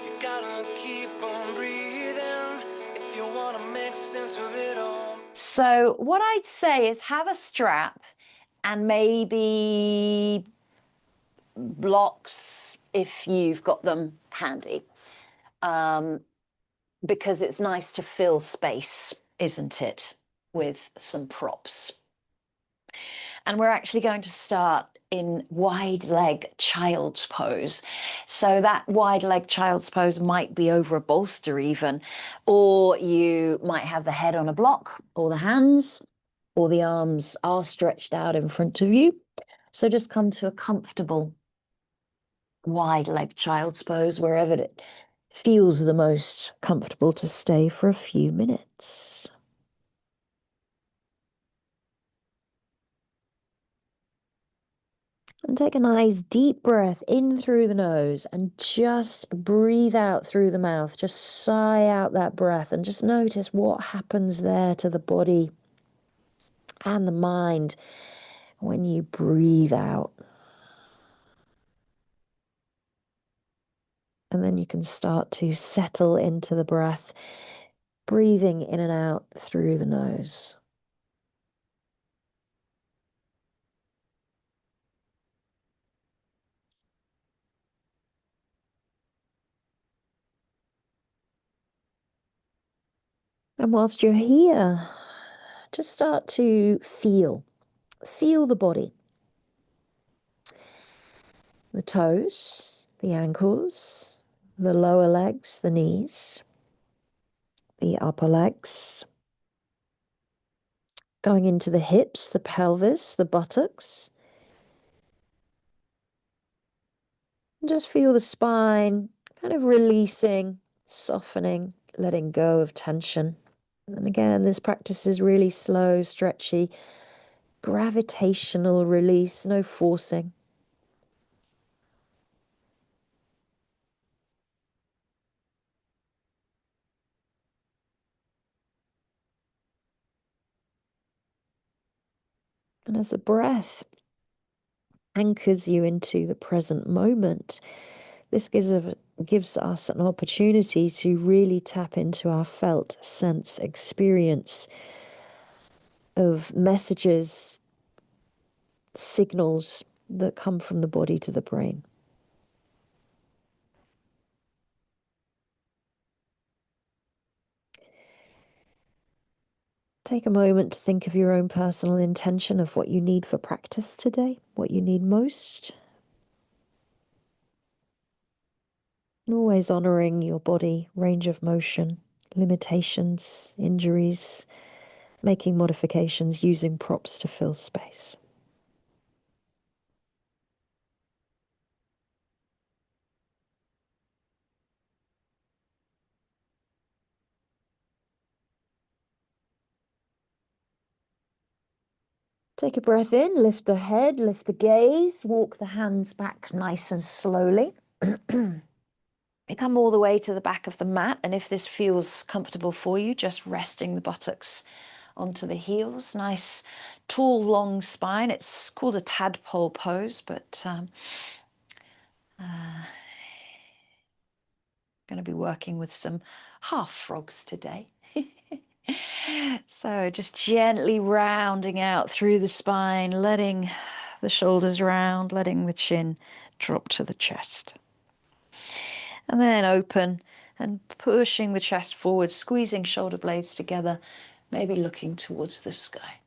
You gotta keep on breathing if you want to make sense of it all. So what I'd say is have a strap and maybe blocks if you've got them handy, because it's nice to fill space, isn't it, with some props. And we're actually going to start in wide leg child's pose. So that wide leg child's pose might be over a bolster even, or you might have the head on a block, or the hands or the arms are stretched out in front of you. So just come to a comfortable wide leg child's pose, wherever it feels the most comfortable to stay for a few minutes. And take a nice deep breath in through the nose and just breathe out through the mouth. Just sigh out that breath and just notice what happens there to the body and the mind when you breathe out. And then you can start to settle into the breath, breathing in and out through the nose. And whilst you're here, just start to feel the body. The toes, the ankles, the lower legs, the knees, the upper legs, going into the hips, the pelvis, the buttocks. And just feel the spine kind of releasing, softening, letting go of tension. And again, this practice is really slow, stretchy, gravitational release, no forcing. And as the breath anchors you into the present moment, this gives us an opportunity to really tap into our felt sense experience of messages, signals that come from the body to the brain. Take a moment to think of your own personal intention of what you need for practice today, what you need most. And always honoring your body, range of motion, limitations, injuries, making modifications, using props to fill space. Take a breath in, lift the head, lift the gaze, walk the hands back nice and slowly. You come all the way to the back of the mat, and if this feels comfortable for you, just resting the buttocks onto the heels. Nice, tall, long spine. It's called a tadpole pose, but going to be working with some half frogs today. So just gently rounding out through the spine, letting the shoulders round, letting the chin drop to the chest. And then open and pushing the chest forward, squeezing shoulder blades together, maybe looking towards the sky.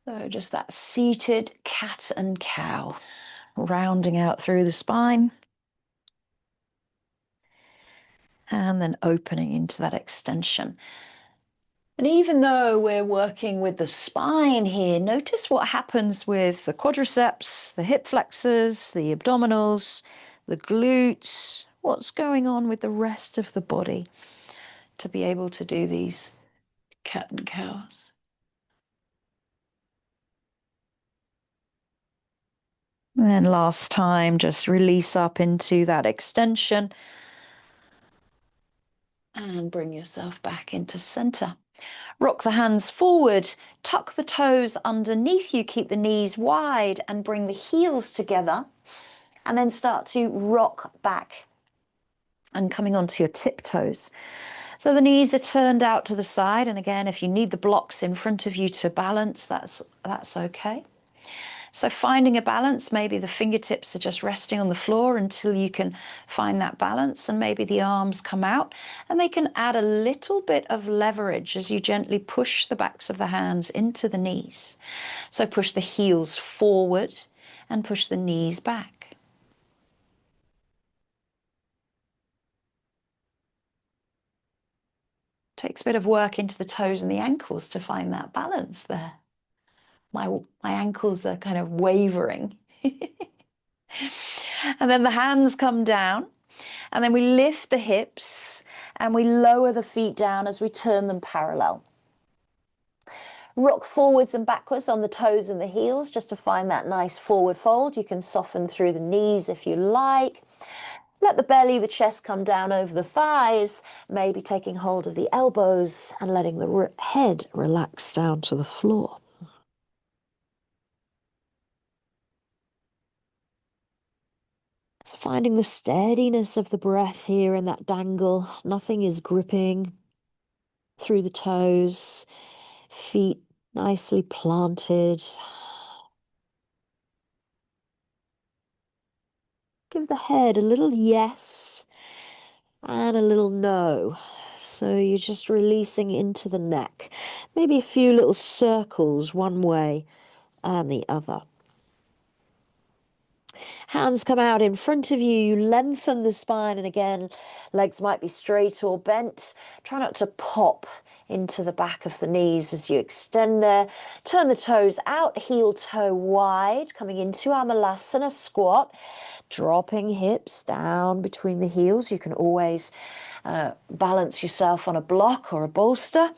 So just that seated cat and cow, rounding out through the spine. And then opening into that extension. And even though we're working with the spine here, notice what happens with the quadriceps, the hip flexors, the abdominals, the glutes, what's going on with the rest of the body to be able to do these cat and cows. And then last time, just release up into that extension and bring yourself back into center. Rock the hands forward, tuck the toes underneath you, keep the knees wide and bring the heels together, and then start to rock back and coming onto your tiptoes. So the knees are turned out to the side. And again, if you need the blocks in front of you to balance, that's okay. So finding a balance, maybe the fingertips are just resting on the floor until you can find that balance, and maybe the arms come out and they can add a little bit of leverage as you gently push the backs of the hands into the knees. So push the heels forward and push the knees back. Takes a bit of work into the toes and the ankles to find that balance there. My ankles are kind of wavering. And then the hands come down, and then we lift the hips and we lower the feet down as we turn them parallel. Rock forwards and backwards on the toes and the heels just to find that nice forward fold. You can soften through the knees if you like. Let the belly, the chest come down over the thighs, maybe taking hold of the elbows and letting the head relax down to the floor. So finding the steadiness of the breath here in that dangle. Nothing is gripping through the toes, feet nicely planted. Give the head a little yes and a little no. So you're just releasing into the neck. Maybe a few little circles one way and the other. Hands come out in front of you. You lengthen the spine, and again, legs might be straight or bent. Try not to pop into the back of the knees as you extend there. Turn the toes out, heel toe wide, coming into Amalasana squat. Dropping hips down between the heels. You can always balance yourself on a block or a bolster.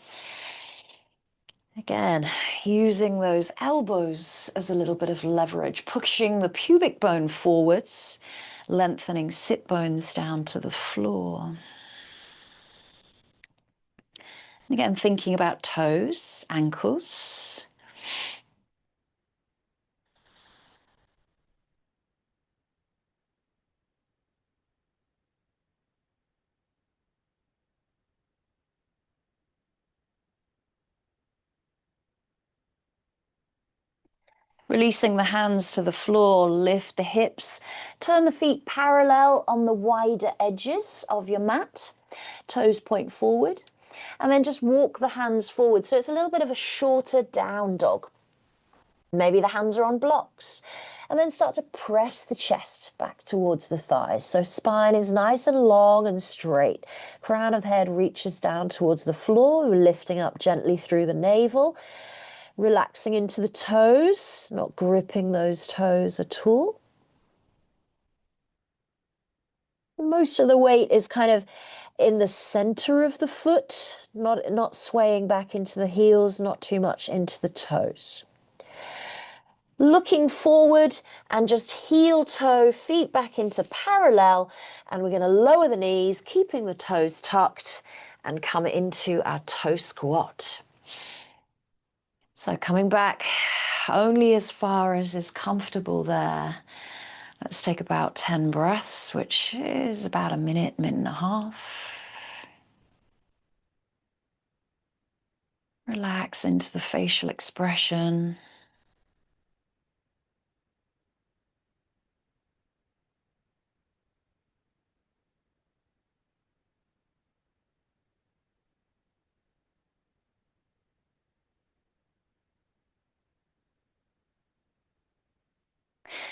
Again, using those elbows as a little bit of leverage, pushing the pubic bone forwards, lengthening sit bones down to the floor. And again, thinking about toes, ankles. Releasing the hands to the floor, lift the hips, turn the feet parallel on the wider edges of your mat, toes point forward, and then just walk the hands forward. So it's a little bit of a shorter down dog. Maybe the hands are on blocks, and then start to press the chest back towards the thighs. So spine is nice and long and straight. Crown of the head reaches down towards the floor, lifting up gently through the navel. Relaxing into the toes, not gripping those toes at all. Most of the weight is kind of in the center of the foot, not swaying back into the heels, not too much into the toes. Looking forward and just heel toe, feet back into parallel, and we're going to lower the knees, keeping the toes tucked, and come into our toe squat. So coming back only as far as is comfortable there. Let's take about 10 breaths, which is about a minute, minute and a half. Relax into the facial expression.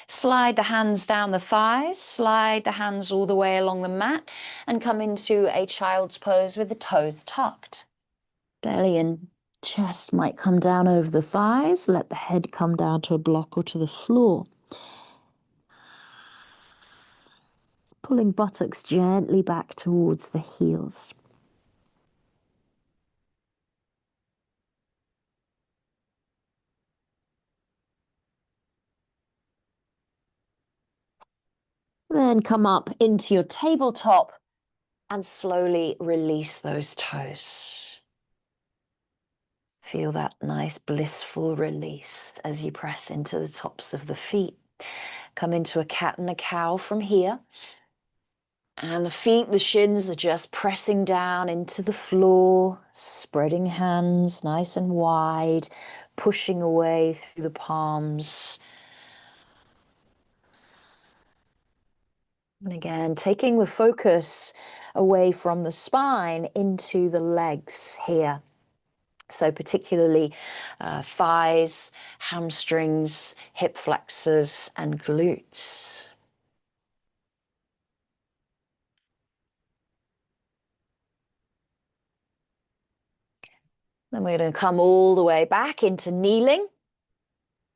Slide the hands down the thighs, slide the hands all the way along the mat, and come into a child's pose with the toes tucked. Belly and chest might come down over the thighs. Let the head come down to a block or to the floor. Pulling buttocks gently back towards the heels. Then come up into your tabletop and slowly release those toes. Feel that nice blissful release as you press into the tops of the feet. Come into a cat and a cow from here. And the feet, the shins are just pressing down into the floor, spreading hands nice and wide, pushing away through the palms. And again, taking the focus away from the spine into the legs here. So particularly thighs, hamstrings, hip flexors, and glutes. Then we're going to come all the way back into kneeling.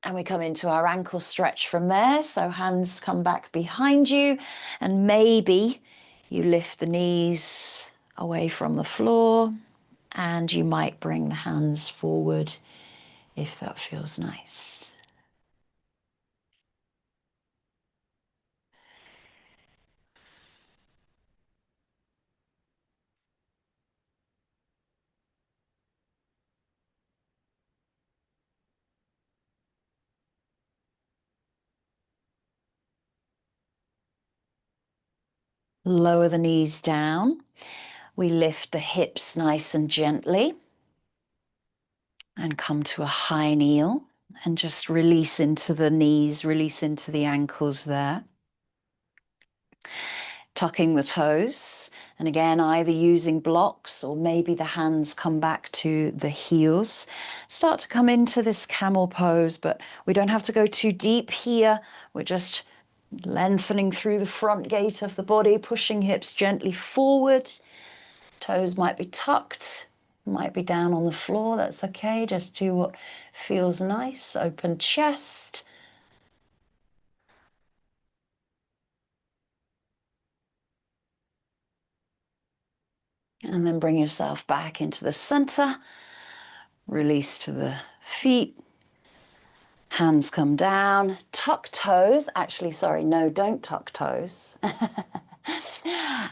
And we come into our ankle stretch from there. So hands come back behind you. And maybe you lift the knees away from the floor. And you might bring the hands forward if that feels nice. Lower the knees down. We lift the hips nice and gently and come to a high kneel and just release into the knees, release into the ankles there. Tucking the toes, and again, either using blocks or maybe the hands come back to the heels. Start to come into this camel pose, but we don't have to go too deep here. We're just lengthening through the front gate of the body, pushing hips gently forward. Toes might be tucked, might be down on the floor. That's okay. Just do what feels nice. Open chest. And then bring yourself back into the center. Release to the feet. Hands come down. Tuck toes. Actually, sorry, no, don't tuck toes.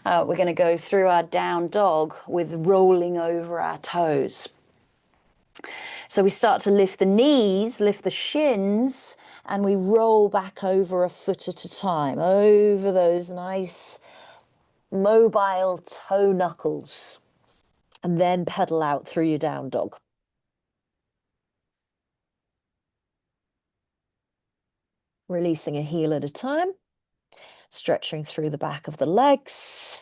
We're going to go through our down dog with rolling over our toes. So we start to lift the knees, lift the shins, and we roll back over a foot at a time, over those nice mobile toe knuckles, and then pedal out through your down dog. Releasing a heel at a time, stretching through the back of the legs.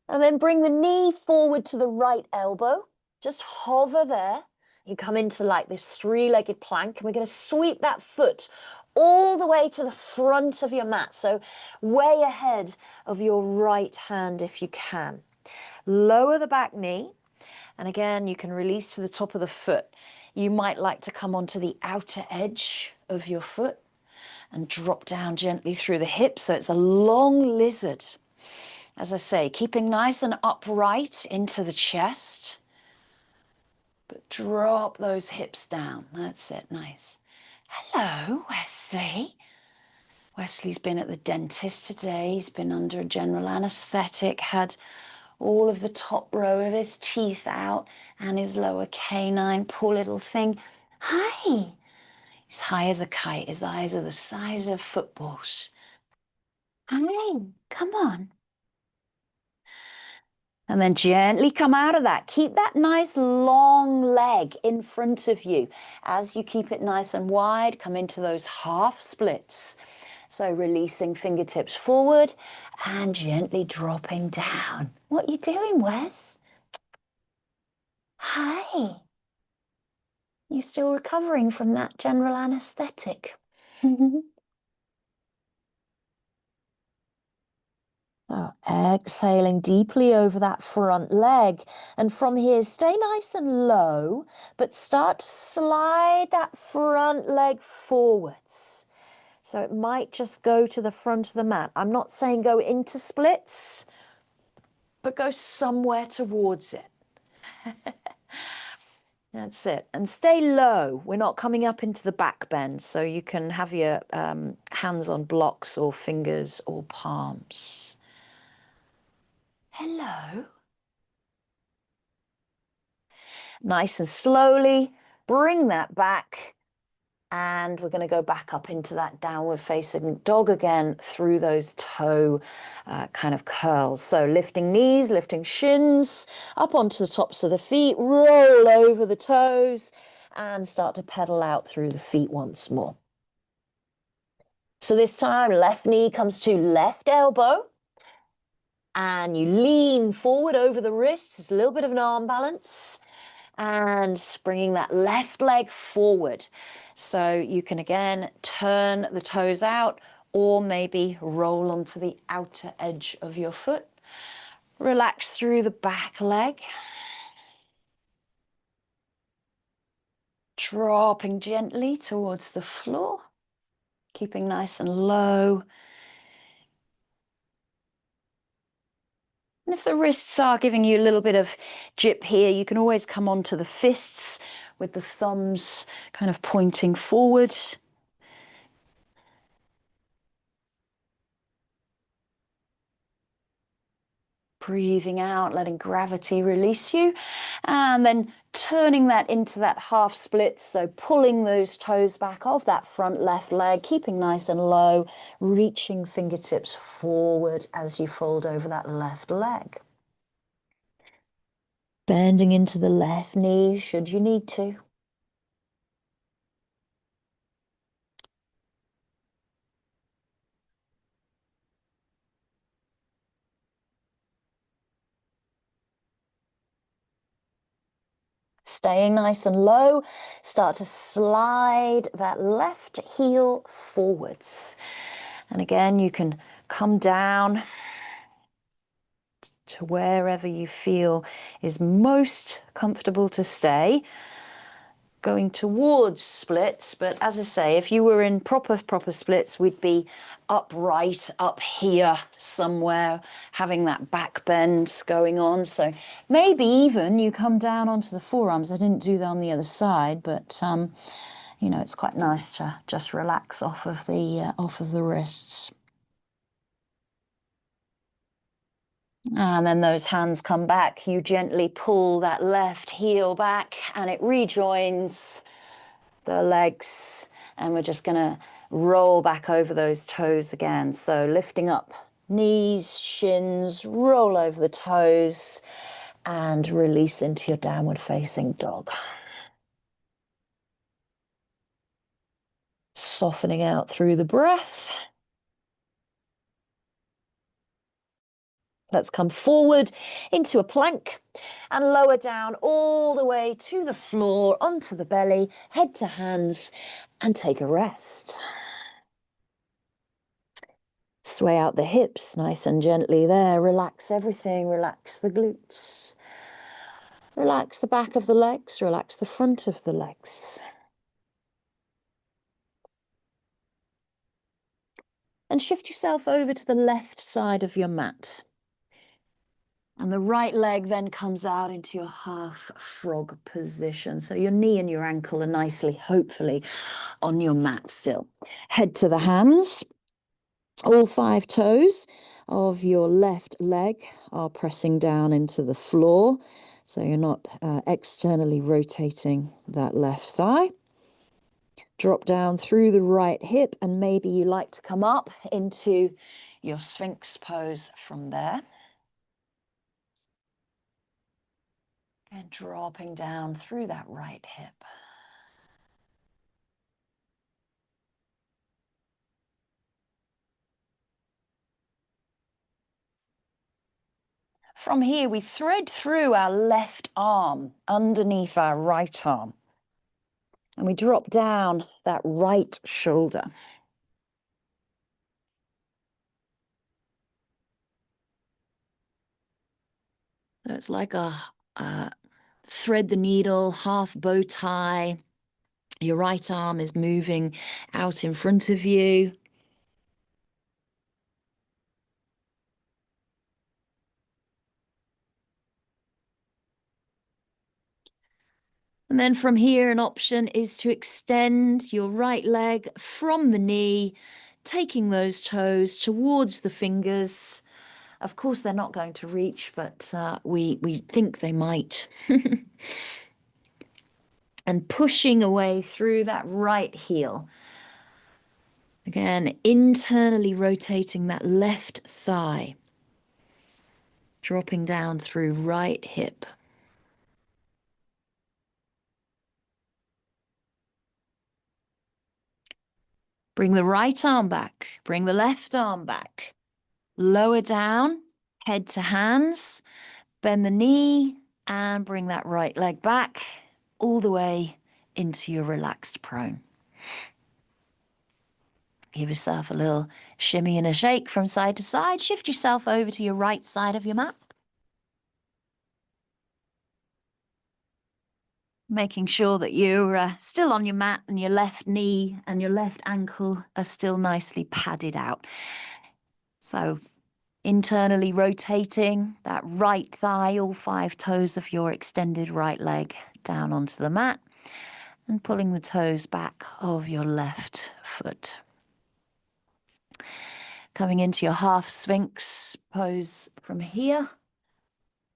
And then bring the knee forward to the right elbow. Just hover there. You come into like this three-legged plank, and we're going to sweep that foot all the way to the front of your mat. So way ahead of your right hand if you can. Lower the back knee. And again, you can release to the top of the foot. You might like to come onto the outer edge of your foot and drop down gently through the hips. So it's a long lizard. As I say, keeping nice and upright into the chest, but drop those hips down. That's it, nice. Hello, Wesley. Wesley's been at the dentist today. He's been under a general anaesthetic, had all of the top row of his teeth out and his lower canine, poor little thing. Hi. He's high as a kite. His eyes are the size of footballs. Hi, come on. And then gently come out of that. Keep that nice long leg in front of you. As you keep it nice and wide, come into those half splits. So releasing fingertips forward and gently dropping down. What are you doing, Wes? Hi. You still recovering from that general anesthetic? So exhaling deeply over that front leg. And from here, stay nice and low, but start to slide that front leg forwards. So it might just go to the front of the mat. I'm not saying go into splits, but go somewhere towards it. That's it. And stay low. We're not coming up into the back bend, so you can have your hands on blocks or fingers or palms. Hello. Nice and slowly, bring that back And we're going to go back up into that downward facing dog again through those toe kind of curls. So lifting knees, lifting shins, up onto the tops of the feet, roll over the toes, and start to pedal out through the feet once more. So this time, left knee comes to left elbow, and you lean forward over the wrists. It's a little bit of an arm balance. And bringing that left leg forward. So you can again turn the toes out or maybe roll onto the outer edge of your foot. Relax through the back leg. Dropping gently towards the floor. Keeping nice and low. And if the wrists are giving you a little bit of jip here, you can always come onto the fists with the thumbs kind of pointing forward. Breathing out, letting gravity release you, and then turning that into that half split. So pulling those toes back off that front left leg, keeping nice and low, reaching fingertips forward as you fold over that left leg. Bending into the left knee should you need to. Staying nice and low, start to slide that left heel forwards. And again, you can come down to wherever you feel is most comfortable to stay. Going towards splits, but as I say, if you were in proper splits, we'd be upright up here somewhere, having that back bend going on. So maybe even you come down onto the forearms. I didn't do that on the other side, but you know, it's quite nice to just relax off of the wrists. And then those hands come back. You gently pull that left heel back and it rejoins the legs. And we're just going to roll back over those toes again. So lifting up knees, shins, roll over the toes and release into your downward facing dog. Softening out through the breath. Let's come forward into a plank and lower down all the way to the floor, onto the belly, head to hands, and take a rest. Sway out the hips nice and gently there. Relax everything. Relax the glutes. Relax the back of the legs. Relax the front of the legs. And shift yourself over to the left side of your mat. And the right leg then comes out into your half frog position. So your knee and your ankle are nicely, hopefully, on your mat still. Head to the hands. All 5 toes of your left leg are pressing down into the floor. So you're not externally rotating that left thigh. Drop down through the right hip, and maybe you like to come up into your Sphinx pose from there. And dropping down through that right hip. From here, we thread through our left arm underneath our right arm. And we drop down that right shoulder. So it's like a thread the needle, half bow tie. Your right arm is moving out in front of you. And then from here, an option is to extend your right leg from the knee, taking those toes towards the fingers. Of course, they're not going to reach, but we think they might. and pushing away through that right heel. Again, internally rotating that left thigh, dropping down through right hip. Bring the right arm back, bring the left arm back. Lower down, head to hands, bend the knee, and bring that right leg back all the way into your relaxed prone. Give yourself a little shimmy and a shake from side to side. Shift yourself over to your right side of your mat. Making sure that you're still on your mat and your left knee and your left ankle are still nicely padded out. So internally rotating that right thigh, all 5 toes of your extended right leg down onto the mat and pulling the toes back of your left foot. Coming into your half sphinx pose from here.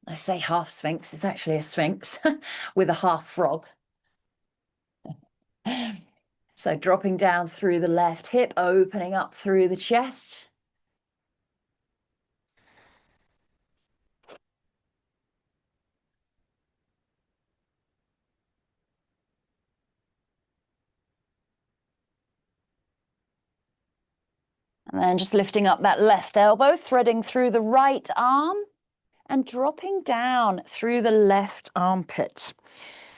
I say half sphinx, it's actually a sphinx with a half frog. So dropping down through the left hip, opening up through the chest. And then just lifting up that left elbow, threading through the right arm and dropping down through the left armpit.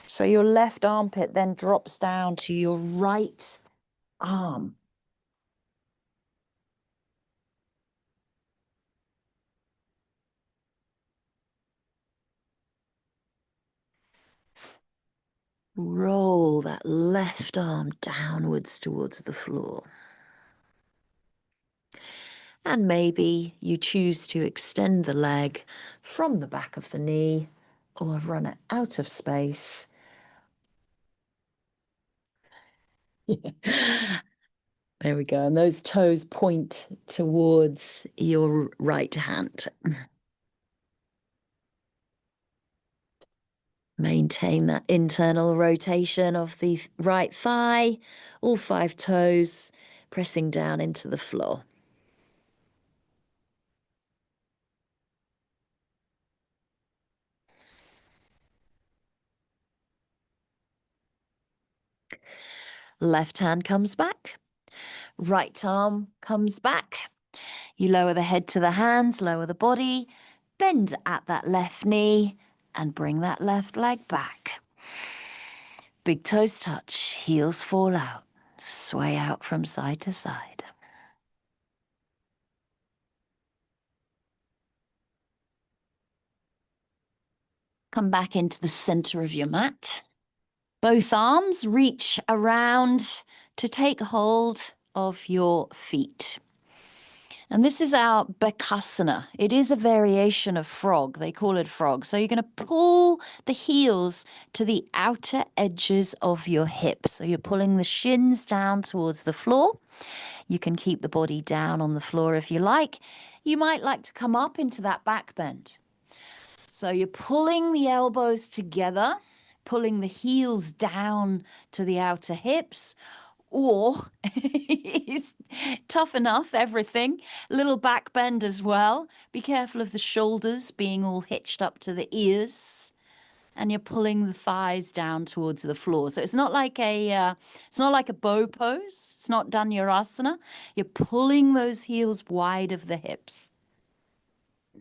So your left armpit then drops down to your right arm. Roll that left arm downwards towards the floor. And maybe you choose to extend the leg from the back of the knee or run it out of space. There we go. And those toes point towards your right hand. Maintain that internal rotation of the right thigh, all 5 toes pressing down into the floor. Left hand comes back, right arm comes back. You lower the head to the hands, lower the body, bend at that left knee, and bring that left leg back. Big toes touch, heels fall out, sway out from side to side. Come back into the center of your mat. Both arms reach around to take hold of your feet. And this is our Bakasana. It is a variation of frog. They call it frog. So you're going to pull the heels to the outer edges of your hips. So you're pulling the shins down towards the floor. You can keep the body down on the floor if you like. You might like to come up into that back bend. So you're pulling the elbows together, pulling the heels down to the outer hips, or it's tough enough, everything. Little back bend as well. Be careful of the shoulders being all hitched up to the ears. And you're pulling the thighs down towards the floor. So it's not like a bow pose. It's not Dhanurasana. You're pulling those heels wide of the hips.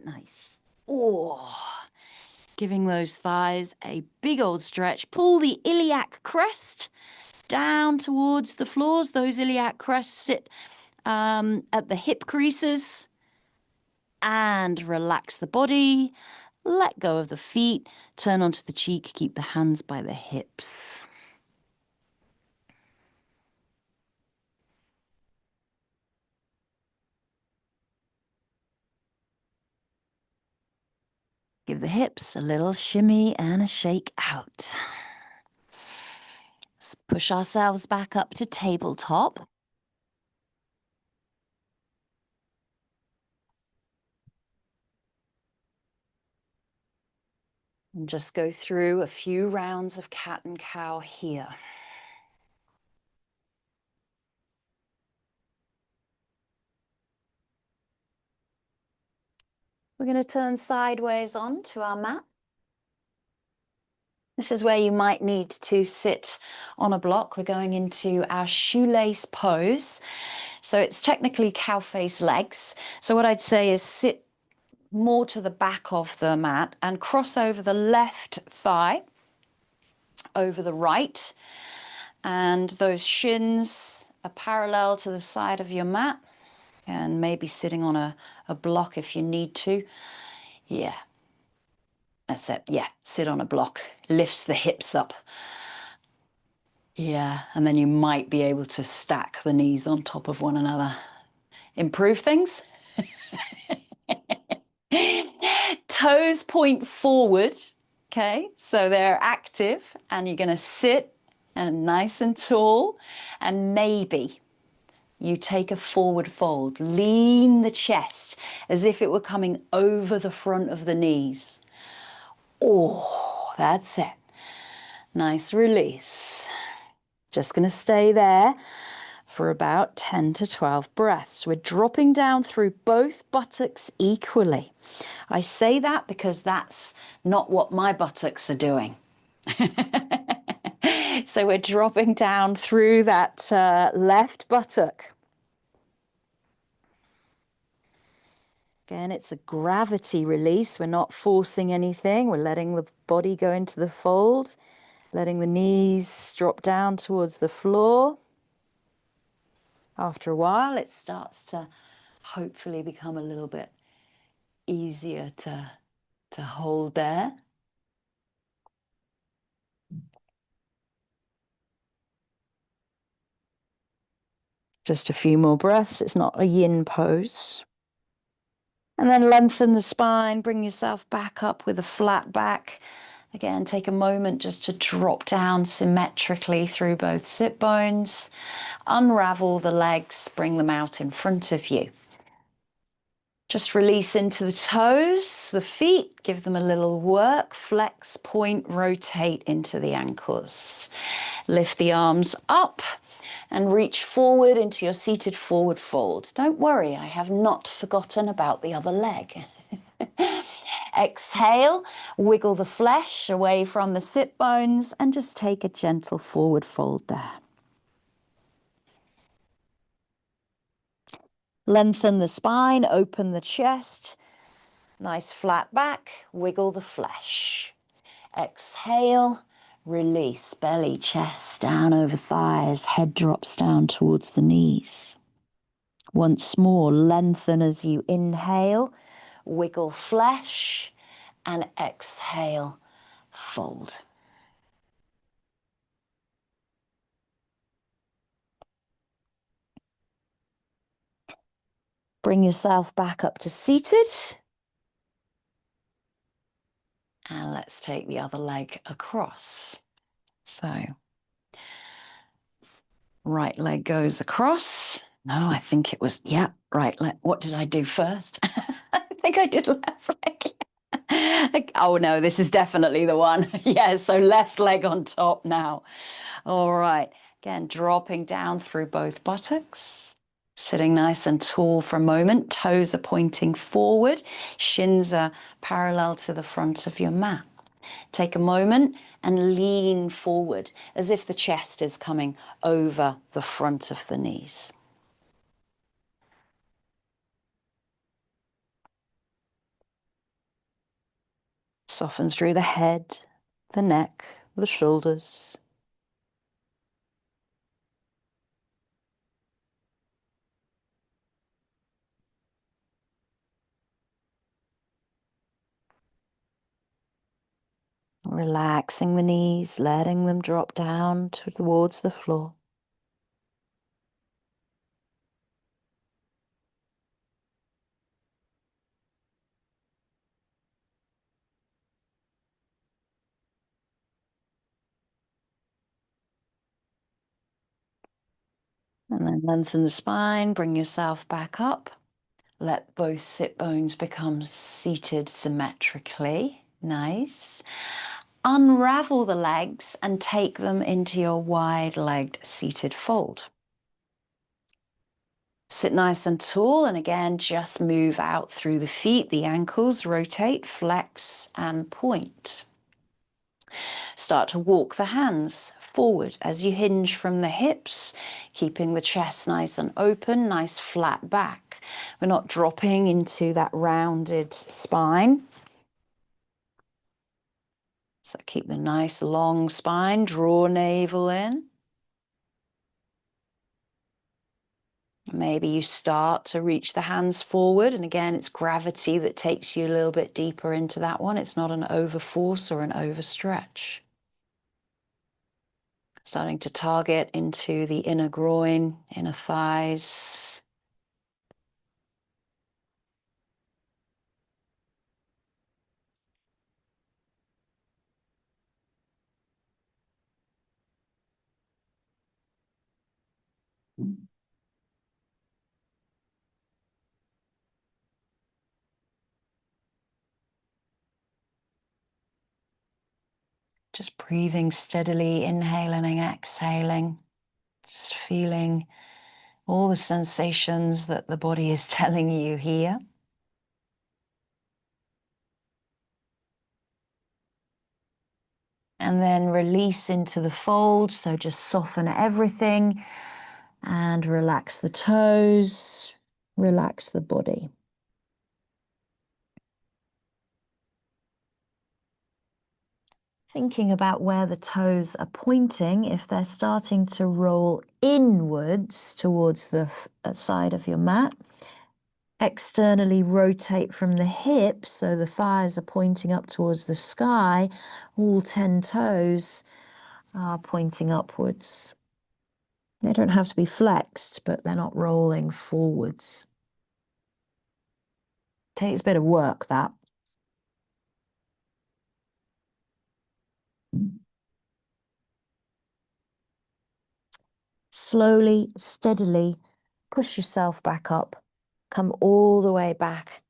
Nice. Oh, giving those thighs a big old stretch. Pull the iliac crest down towards the floors. Those iliac crests sit at the hip creases. And relax the body. Let go of the feet. Turn onto the cheek. Keep the hands by the hips. Give the hips a little shimmy and a shake out. Let's push ourselves back up to tabletop. And just go through a few rounds of cat and cow here. We're going to turn sideways onto our mat. This is where you might need to sit on a block. We're going into our shoelace pose. So it's technically cow face legs. So what I'd say is sit more to the back of the mat and cross over the left thigh over the right. And those shins are parallel to the side of your mat. And maybe sitting on a block if you need to. Yeah. That's it. Yeah, sit on a block. Lifts the hips up. Yeah, and then you might be able to stack the knees on top of one another. Improve things. Toes point forward. Okay, so they're active and you're going to sit and nice and tall, and maybe you take a forward fold. Lean the chest as if it were coming over the front of the knees. Oh, that's it. Nice release. Just going to stay there for about 10 to 12 breaths. We're dropping down through both buttocks equally. I say that because that's not what my buttocks are doing. So we're dropping down through that left buttock. Again, it's a gravity release. We're not forcing anything. We're letting the body go into the fold, letting the knees drop down towards the floor. After a while, it starts to hopefully become a little bit easier to hold there. Just a few more breaths. It's not a yin pose. And then lengthen the spine, bring yourself back up with a flat back. Again, take a moment just to drop down symmetrically through both sit bones. Unravel the legs, bring them out in front of you. Just release into the toes, the feet, give them a little work. Flex, point, rotate into the ankles. Lift the arms up and reach forward into your seated forward fold. Don't worry, I have not forgotten about the other leg. Exhale, wiggle the flesh away from the sit bones and just take a gentle forward fold there. Lengthen the spine, open the chest. Nice flat back, wiggle the flesh. Exhale, release, belly, chest, down over thighs, head drops down towards the knees. Once more, lengthen as you inhale, wiggle flesh, and exhale, fold. Bring yourself back up to seated. And let's take the other leg across. So, right leg goes across. No, I think it was, yeah, right leg. What did I do first? I think I did left leg. Oh no, this is definitely the one. Yeah, so left leg on top now. All right, again, dropping down through both buttocks. Sitting nice and tall for a moment. Toes are pointing forward. Shins are parallel to the front of your mat. Take a moment and lean forward as if the chest is coming over the front of the knees. Soften through the head, the neck, the shoulders. Relaxing the knees, letting them drop down towards the floor. And then lengthen the spine, bring yourself back up. Let both sit bones become seated symmetrically. Nice. Unravel the legs and take them into your wide-legged seated fold. Sit nice and tall, and again, just move out through the feet, the ankles, rotate, flex, and point. Start to walk the hands forward as you hinge from the hips, keeping the chest nice and open, nice flat back. We're not dropping into that rounded spine. So keep the nice long spine, draw navel in. Maybe you start to reach the hands forward, and again, it's gravity that takes you a little bit deeper into that one. It's not an overforce or an overstretch. Starting to target into the inner groin, inner thighs. Just breathing steadily, inhaling and exhaling. Just feeling all the sensations that the body is telling you here. And then release into the fold. So just soften everything and relax the toes, relax the body. Thinking about where the toes are pointing, if they're starting to roll inwards towards the side of your mat, externally rotate from the hips, so the thighs are pointing up towards the sky. All 10 toes are pointing upwards. They don't have to be flexed, but they're not rolling forwards. Takes a bit of work, that. Slowly, steadily, push yourself back up. Come all the way back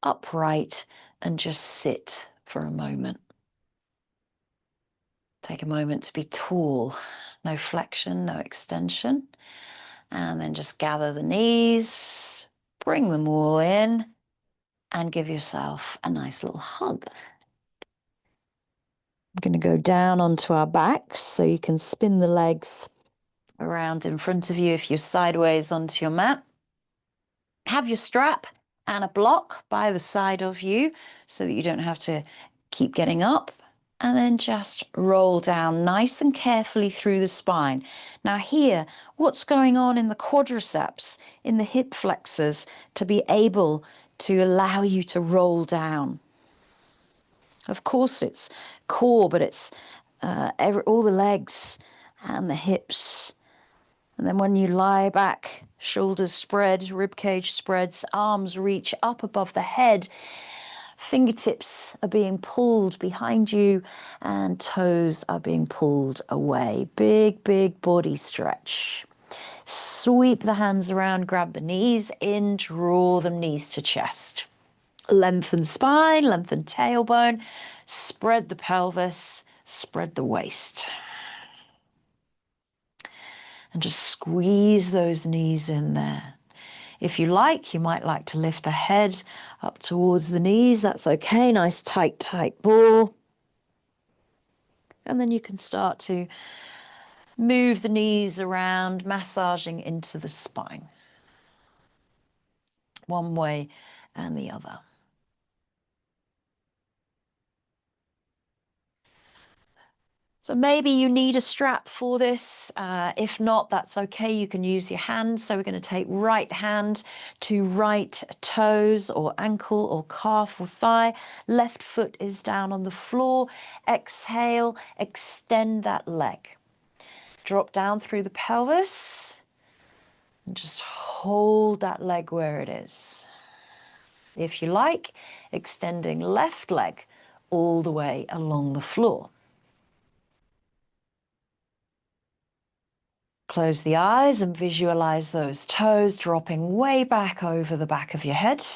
upright and just sit for a moment. Take a moment to be tall. No flexion, no extension. And then just gather the knees, bring them all in, and give yourself a nice little hug. I'm going to go down onto our backs so you can spin the legs around in front of you if you're sideways onto your mat. Have your strap and a block by the side of you so that you don't have to keep getting up, and then just roll down nice and carefully through the spine. Now here, what's going on in the quadriceps, in the hip flexors, to be able to allow you to roll down? Of course it's core, but it's all the legs and the hips. And then when you lie back, shoulders spread, rib cage spreads, arms reach up above the head, fingertips are being pulled behind you and toes are being pulled away. Big, big body stretch. Sweep the hands around, grab the knees in, draw them knees to chest. Lengthen spine, lengthen tailbone, spread the pelvis, spread the waist. And just squeeze those knees in there. If you like, you might like to lift the head up towards the knees. That's okay. Nice tight, tight ball. And then you can start to move the knees around, massaging into the spine. One way and the other. So maybe you need a strap for this. If not, that's okay. You can use your hand. So we're going to take right hand to right toes or ankle or calf or thigh. Left foot is down on the floor. Exhale, extend that leg. Drop down through the pelvis and just hold that leg where it is. If you like, extending left leg all the way along the floor. Close the eyes and visualize those toes dropping way back over the back of your head.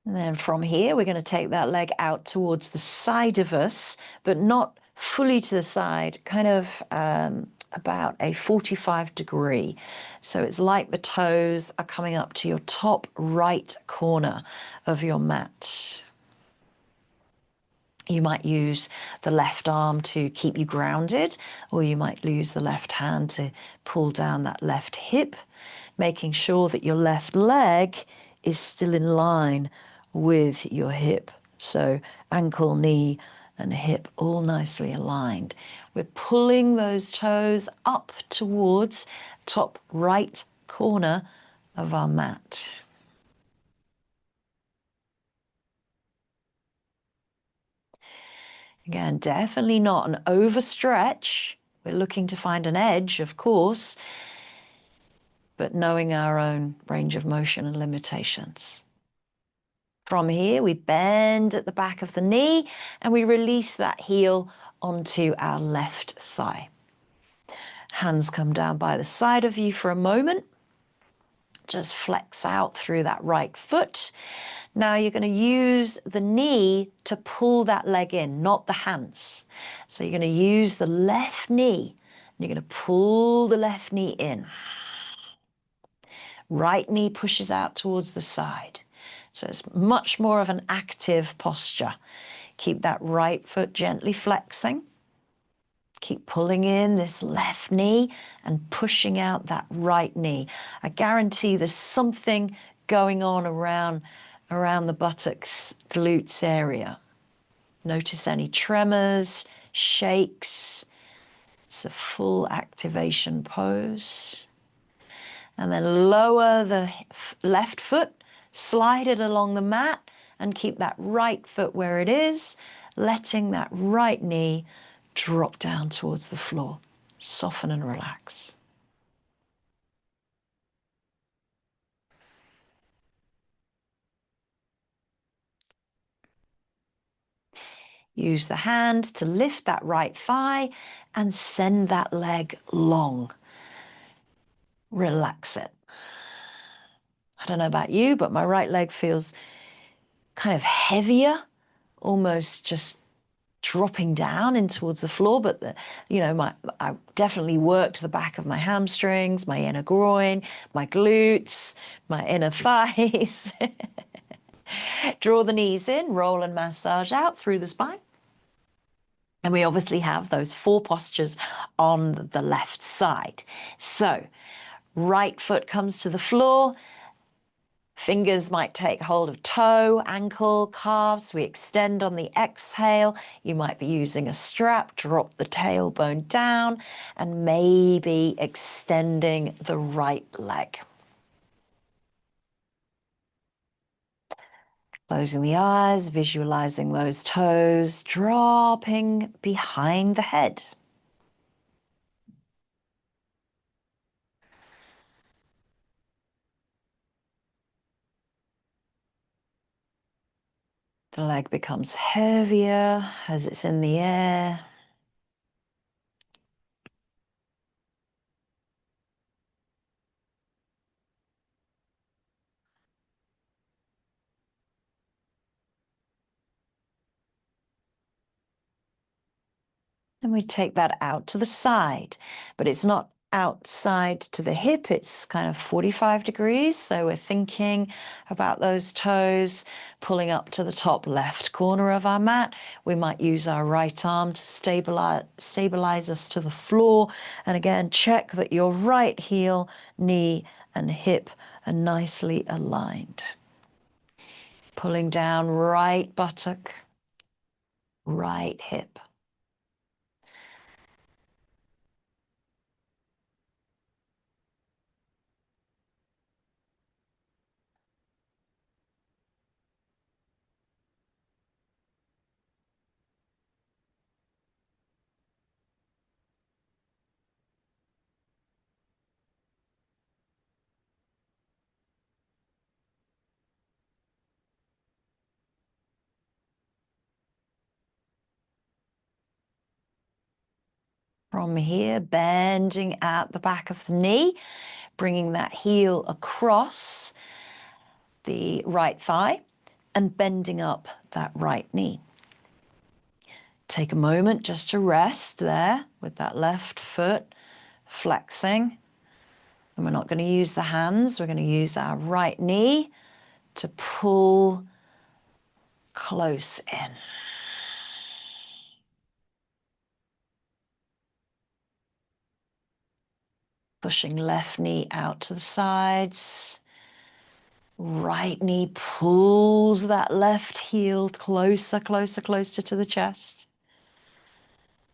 And then from here, we're going to take that leg out towards the side of us, but not fully to the side, kind of about a 45-degree. So it's like the toes are coming up to your top right corner of your mat. You might use the left arm to keep you grounded, or you might use the left hand to pull down that left hip, making sure that your left leg is still in line with your hip. So ankle, knee, and hip all nicely aligned. We're pulling those toes up towards top right corner of our mat. Again, definitely not an overstretch. We're looking to find an edge, of course, but knowing our own range of motion and limitations. From here, we bend at the back of the knee and we release that heel onto our left thigh. Hands come down by the side of you for a moment. Just flex out through that right foot. Now you're going to use the knee to pull that leg in, not the hands. So you're going to use the left knee and you're going to pull the left knee in. Right knee pushes out towards the side. So it's much more of an active posture. Keep that right foot gently flexing. Keep pulling in this left knee and pushing out that right knee. I guarantee there's something going on around the buttocks, glutes area. Notice any tremors, shakes. It's a full activation pose. And then lower the left foot, slide it along the mat, and keep that right foot where it is, letting that right knee drop down towards the floor. Soften and relax. Use the hand to lift that right thigh and send that leg long. Relax it. I don't know about you, but my right leg feels kind of heavier, almost just dropping down in towards the floor. But I definitely worked the back of my hamstrings, my inner groin, my glutes, my inner thighs. Draw the knees in, roll and massage out through the spine. And we obviously have those 4 postures on the left side. So right foot comes to the floor. Fingers might take hold of toe, ankle, calves. We extend on the exhale. You might be using a strap. Drop the tailbone down and maybe extending the right leg. Closing the eyes, visualizing those toes dropping behind the head. The leg becomes heavier as it's in the air. And we take that out to the side, but it's not outside to the hip, it's kind of 45 degrees. So we're thinking about those toes pulling up to the top left corner of our mat. We might use our right arm to stabilize us to the floor. And again, check that your right heel, knee, and hip are nicely aligned. Pulling down right buttock, right hip. From here, bending at the back of the knee, bringing that heel across the right thigh. and bending up that right knee. Take a moment just to rest there with that left foot flexing. And we're not going to use the hands, we're going to use our right knee to pull close in. Pushing left knee out to the sides. Right knee pulls that left heel closer, closer, closer to the chest.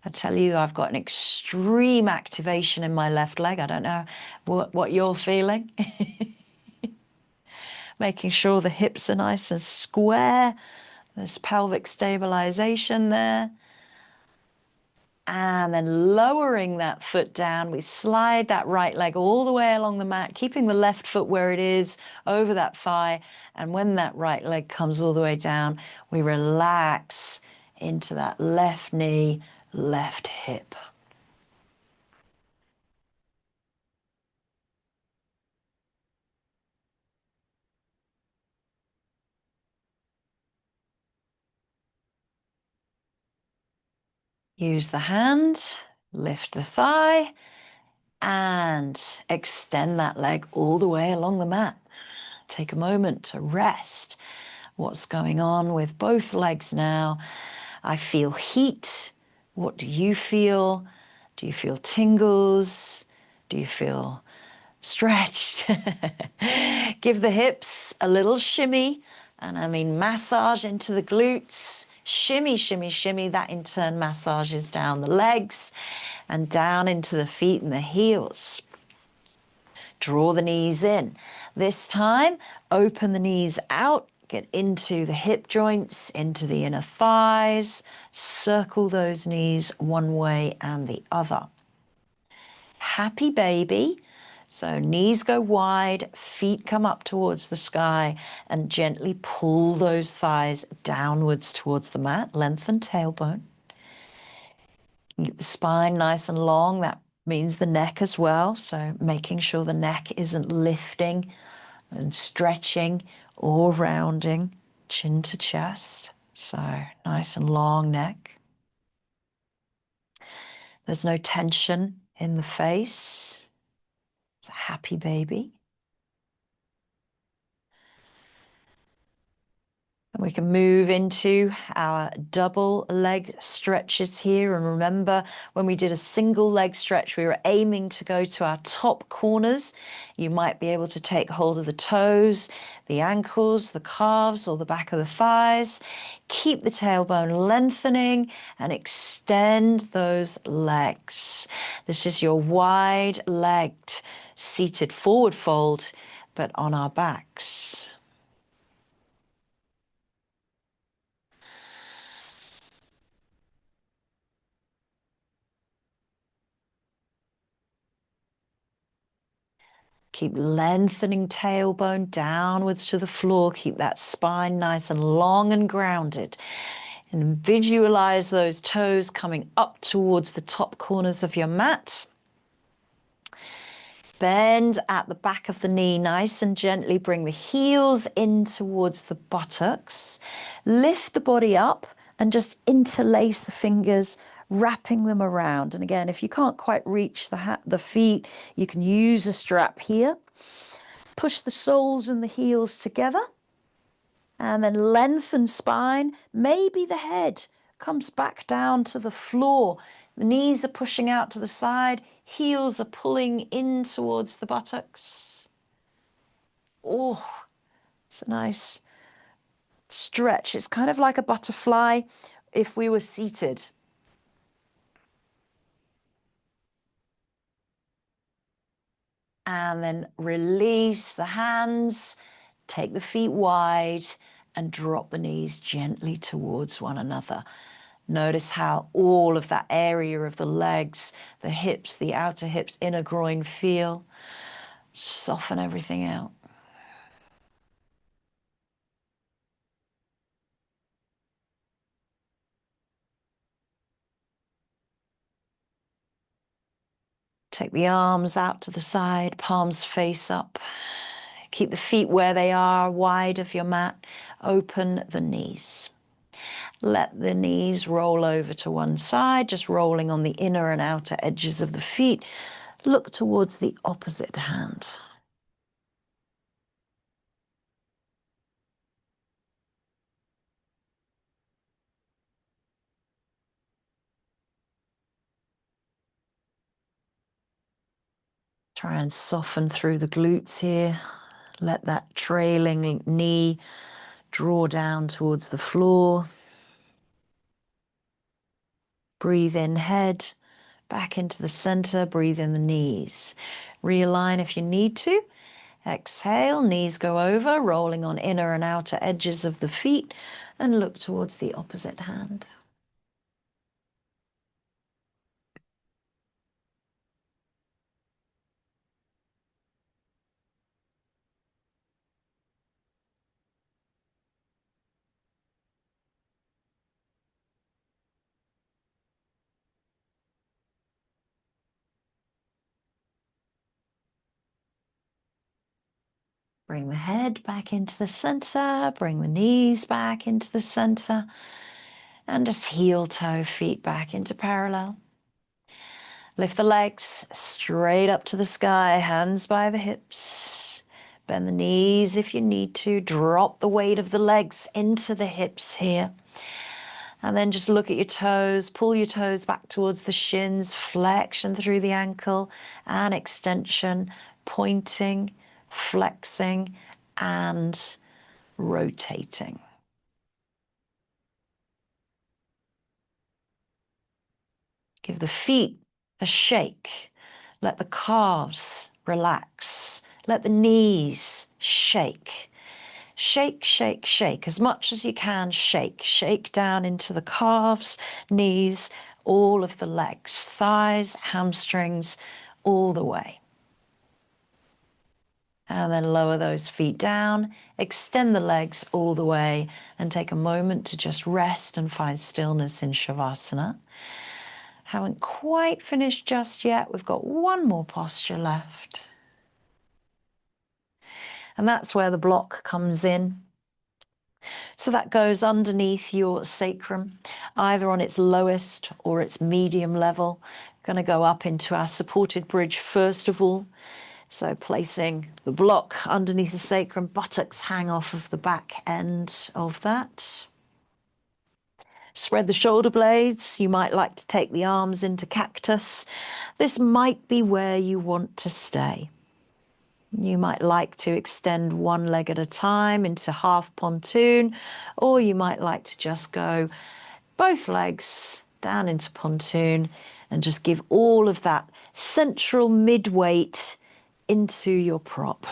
I tell you, I've got an extreme activation in my left leg. I don't know what you're feeling. Making sure the hips are nice and square. There's pelvic stabilization there. And then lowering that foot down, we slide that right leg all the way along the mat, keeping the left foot where it is over that thigh. And when that right leg comes all the way down, we relax into that left knee, left hip. Use the hand, lift the thigh, and extend that leg all the way along the mat. Take a moment to rest. What's going on with both legs now? I feel heat. What do you feel? Do you feel tingles? Do you feel stretched? Give the hips a little shimmy, and I mean massage into the glutes. Shimmy, shimmy, shimmy. That in turn massages down the legs and down into the feet and the heels. Draw the knees in. This time, open the knees out, get into the hip joints, into the inner thighs, circle those knees one way and the other. Happy baby. So knees go wide, feet come up towards the sky, and gently pull those thighs downwards towards the mat. Lengthen tailbone. Keep the spine nice and long. That means the neck as well. So making sure the neck isn't lifting and stretching or rounding, chin to chest. So nice and long neck. There's no tension in the face. It's a happy baby. And we can move into our double leg stretches here. And remember, when we did a single leg stretch, we were aiming to go to our top corners. You might be able to take hold of the toes, the ankles, the calves, or the back of the thighs. Keep the tailbone lengthening and extend those legs. This is your wide-legged seated forward fold, but on our backs. Keep lengthening tailbone downwards to the floor. Keep that spine nice and long and grounded. And visualize those toes coming up towards the top corners of your mat. Bend at the back of the knee, nice and gently. Bring the heels in towards the buttocks. Lift the body up and just interlace the fingers, wrapping them around. And again, if you can't quite reach the feet, you can use a strap here. Push the soles and the heels together. And then lengthen spine. Maybe the head comes back down to the floor. The knees are pushing out to the side. Heels are pulling in towards the buttocks. Oh, it's a nice stretch. It's kind of like a butterfly if we were seated. And then release the hands, take the feet wide, and drop the knees gently towards one another. Notice how all of that area of the legs, the hips, the outer hips, inner groin feel. Soften everything out. Take the arms out to the side, palms face up. Keep the feet where they are, wide of your mat. Open the knees. Let the knees roll over to one side, just rolling on the inner and outer edges of the feet. Look towards the opposite hand. Try and soften through the glutes here. Let that trailing knee draw down towards the floor. Breathe in head, back into the center. Breathe in the knees. Realign if you need to. Exhale, knees go over, rolling on inner and outer edges of the feet, and look towards the opposite hand. Bring the head back into the center, bring the knees back into the center, and just heel toe feet back into parallel. Lift the legs straight up to the sky, hands by the hips. Bend the knees if you need to. Drop the weight of the legs into the hips here. And then just look at your toes. Pull your toes back towards the shins. Flexion through the ankle and extension. Pointing, flexing, and rotating. Give the feet a shake. Let the calves relax. Let the knees shake. Shake, shake, shake. As much as you can, shake. Shake down into the calves, knees, all of the legs, thighs, hamstrings, all the way. And then lower those feet down, extend the legs all the way, and take a moment to just rest and find stillness in Shavasana. Haven't quite finished just yet. We've got one more posture left. And that's where the block comes in. So that goes underneath your sacrum, either on its lowest or its medium level. Going to go up into our supported bridge first of all. So placing the block underneath the sacrum, buttocks hang off of the back end of that. Spread the shoulder blades. You might like to take the arms into cactus. This might be where you want to stay. You might like to extend one leg at a time into half pontoon, or you might like to just go both legs down into pontoon and just give all of that central mid-weight into your prop.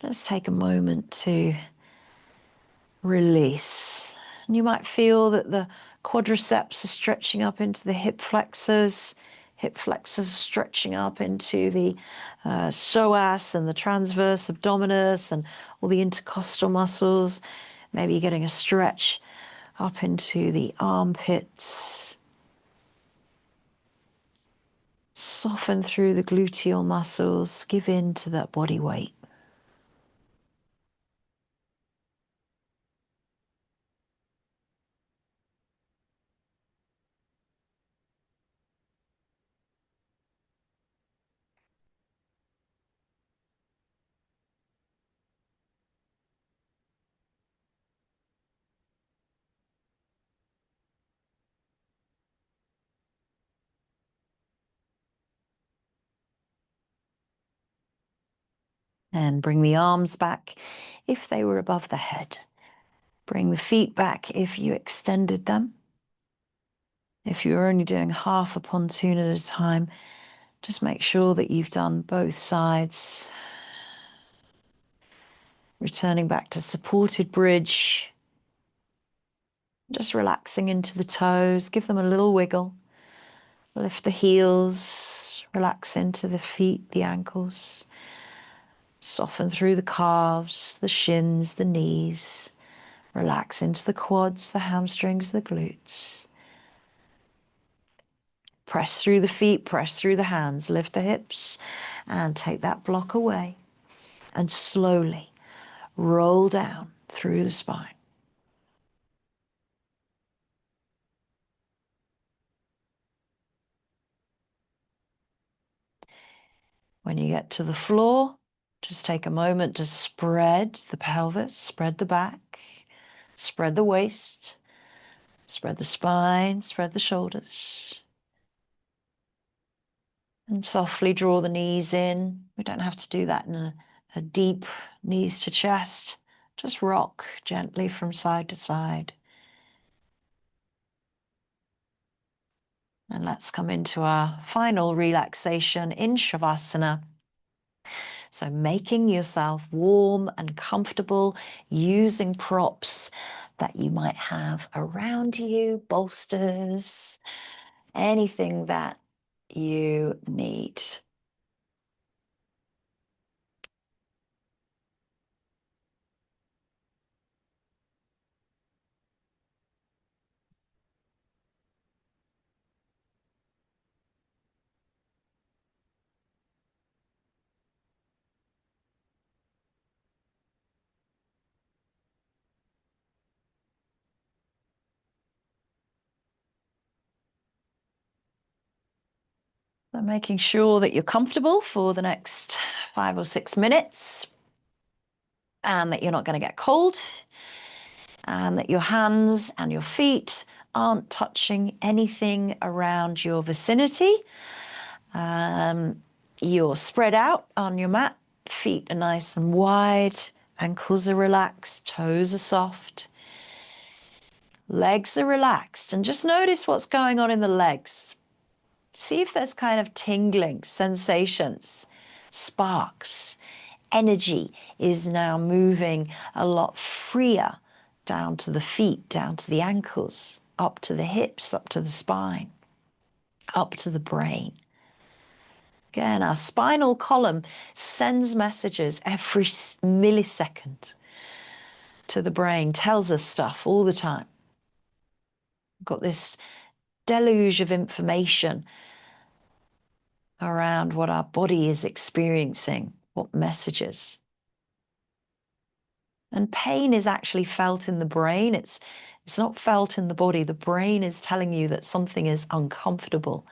Just take a moment to release. And you might feel that the quadriceps are stretching up into the hip flexors stretching up into the psoas and the transverse abdominis and all the intercostal muscles. Maybe you're getting a stretch up into the armpits. Soften through the gluteal muscles. Give in to that body weight. And bring the arms back if they were above the head. Bring the feet back if you extended them. If you're only doing half a pontoon at a time, just make sure that you've done both sides. Returning back to supported bridge. Just relaxing into the toes. Give them a little wiggle. Lift the heels. Relax into the feet, the ankles. Soften through the calves, the shins, the knees. Relax into the quads, the hamstrings, the glutes. Press through the feet, press through the hands, lift the hips, and take that block away. and slowly roll down through the spine. When you get to the floor, just take a moment to spread the pelvis, spread the back, spread the waist, spread the spine, spread the shoulders. And softly draw the knees in. We don't have to do that in a deep knees to chest. Just rock gently from side to side. And let's come into our final relaxation in Shavasana. So making yourself warm and comfortable using props that you might have around you, bolsters, anything that you need. So making sure that you're comfortable for the next 5 or 6 minutes and that you're not going to get cold and that your hands and your feet aren't touching anything around your vicinity. You're spread out on your mat, feet are nice and wide, ankles are relaxed, toes are soft, legs are relaxed, and just notice what's going on in the legs. See if there's kind of tingling sensations, sparks. Energy is now moving a lot freer down to the feet, down to the ankles, up to the hips, up to the spine, up to the brain. Again, our spinal column sends messages every millisecond to the brain, tells us stuff all the time. We've got this deluge of information around what our body is experiencing, what messages. And pain is actually felt in the brain. It's not felt in the body. The brain is telling you that something is uncomfortable.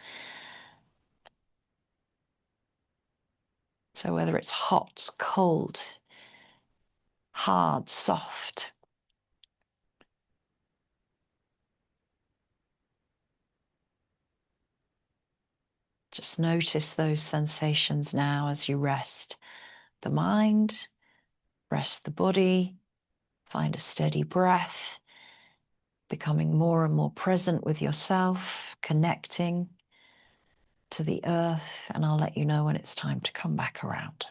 So whether it's hot, cold, hard, soft. Just notice those sensations now as you rest the mind, rest the body, find a steady breath, becoming more and more present with yourself, connecting to the earth, and I'll let you know when it's time to come back around.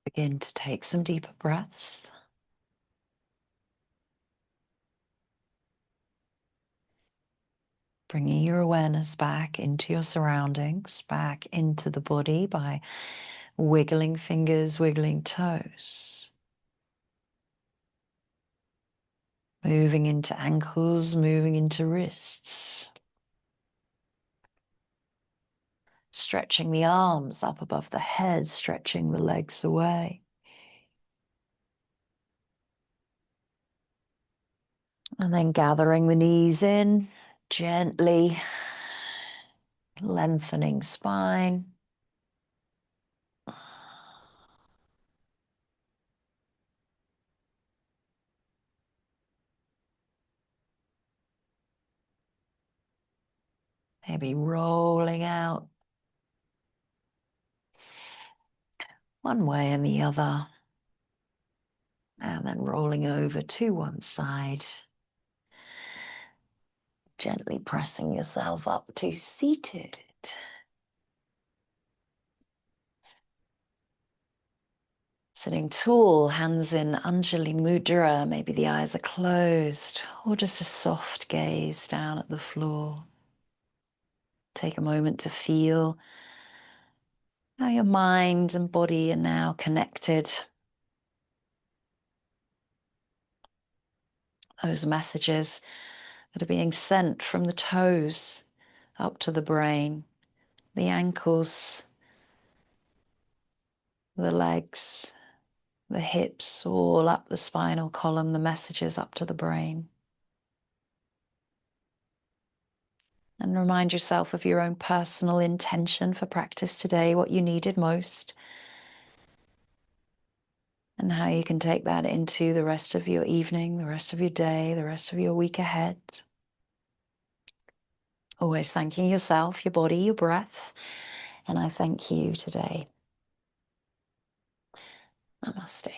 Begin to take some deeper breaths. Bringing your awareness back into your surroundings, back into the body by wiggling fingers, wiggling toes. Moving into ankles, moving into wrists. Stretching the arms up above the head, stretching the legs away. And then gathering the knees in, gently lengthening spine. Maybe rolling out one way and the other. And then rolling over to one side. Gently pressing yourself up to seated. Sitting tall, hands in Anjali Mudra. Maybe the eyes are closed, or just a soft gaze down at the floor. Take a moment to feel how your mind and body are now connected. Those messages that are being sent from the toes up to the brain, the ankles, the legs, the hips, all up the spinal column, the messages up to the brain. And remind yourself of your own personal intention for practice today, what you needed most, and how you can take that into the rest of your evening, the rest of your day, the rest of your week ahead. Always thanking yourself, your body, your breath, and I thank you today. Namaste.